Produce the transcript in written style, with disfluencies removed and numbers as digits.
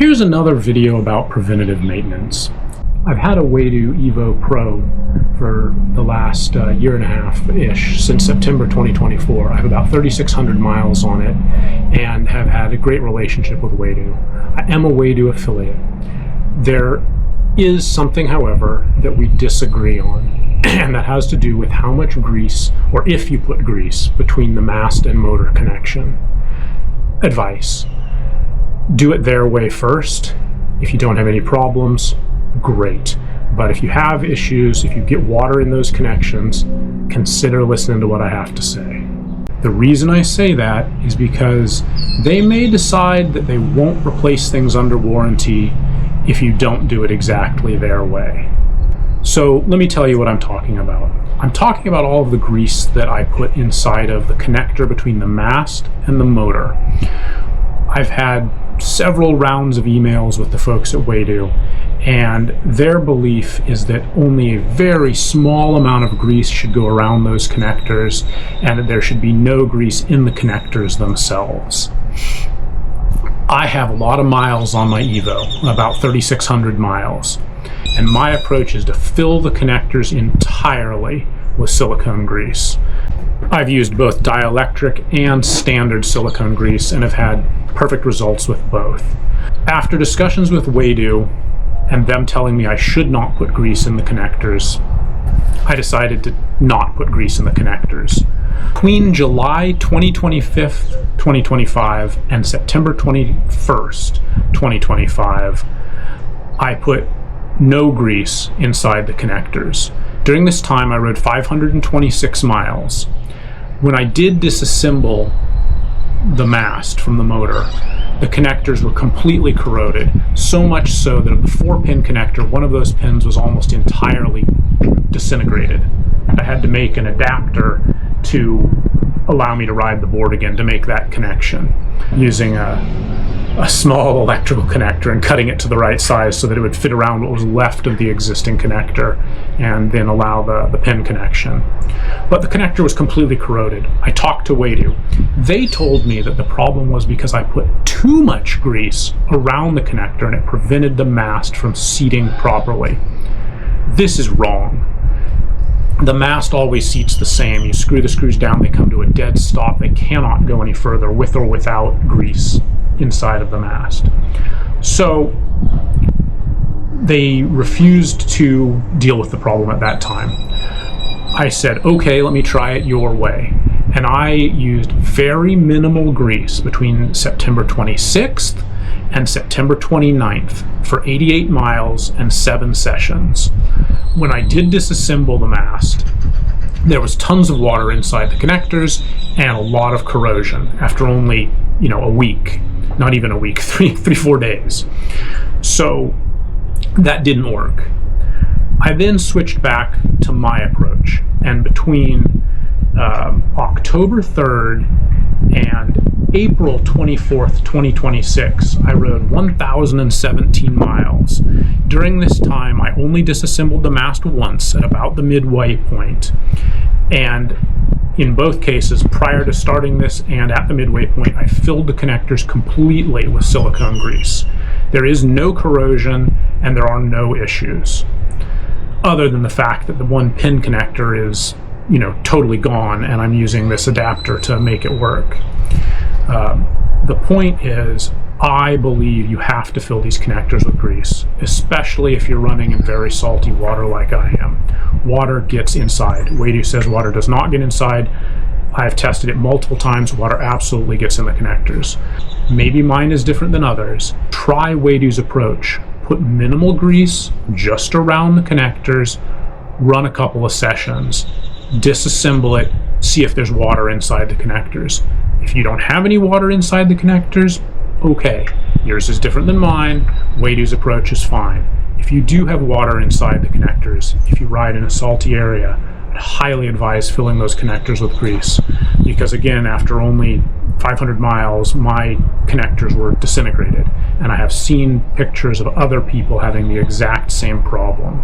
Here's another video about preventative maintenance. I've had a Waydoo EVO Pro for the last year and a half-ish, since September 2024. I have about 3,600 miles on it and have had a great relationship with Waydoo. I am a Waydoo affiliate. There is something, however, that we disagree on, and that has to do with how much grease, or if you put grease, between the mast and motor connection. Advice: do it their way first. If you don't have any problems, great. But if you have issues, if you get water in those connections, consider listening to what I have to say. The reason I say that is because they may decide that they won't replace things under warranty if you don't do it exactly their way. So let me tell you what I'm talking about. I'm talking about all of the grease that I put inside of the connector between the mast and the motor. I've had several rounds of emails with the folks at Waydoo, and their belief is that only a very small amount of grease should go around those connectors, and that there should be no grease in the connectors themselves. I have a lot of miles on my EVO, about 3,600 miles, and my approach is to fill the connectors entirely with silicone grease. I've used both dielectric and standard silicone grease and have had perfect results with both. After discussions with Waydoo and them telling me I should not put grease in the connectors, I decided to not put grease in the connectors. Between July 2025 and September 21st, 2025, I put no grease inside the connectors. During this time, I rode 526 miles. When I did disassemble the mast from the motor, the connectors were completely corroded, so much so that of the 4-pin connector, one of those pins was almost entirely disintegrated. I had to make an adapter to allow me to ride the board again to make that connection, using a small electrical connector and cutting it to the right size so that it would fit around what was left of the existing connector and then allow the pin connection. But the connector was completely corroded. I talked to Waydoo. They told me that the problem was because I put too much grease around the connector and it prevented the mast from seating properly. This is wrong. The mast always seats the same. You screw the screws down, they come to a dead stop. They cannot go any further with or without grease inside of the mast. So they refused to deal with the problem at that time. I said, okay, let me try it your way. And I used very minimal grease between September 26th and September 29th for 88 miles and 7 sessions. When I did disassemble the mast, there was tons of water inside the connectors and a lot of corrosion after only, a week. Not even a week, 4 days. So that didn't work. I then switched back to my approach, and between October 3rd and April 24th, 2026, I rode 1,017 miles. During this time, I only disassembled the mast once at about the midway point, and in both cases, prior to starting this and at the midway point, I filled the connectors completely with silicone grease. There is no corrosion and there are no issues, other than the fact that the 1-pin connector is, totally gone, and I'm using this adapter to make it work. The point is, I believe you have to fill these connectors with grease, especially if you're running in very salty water like I am. Water gets inside. Waydoo says water does not get inside. I've tested it multiple times. Water absolutely gets in the connectors. Maybe mine is different than others. Try Waydoo's approach. Put minimal grease just around the connectors, run a couple of sessions, disassemble it, see if there's water inside the connectors. If you don't have any water inside the connectors, okay, yours is different than mine. Waydoo's approach is fine. If you do have water inside the connectors, if you ride in a salty area, I'd highly advise filling those connectors with grease, because again, after only 500 miles, my connectors were disintegrated, and I have seen pictures of other people having the exact same problem.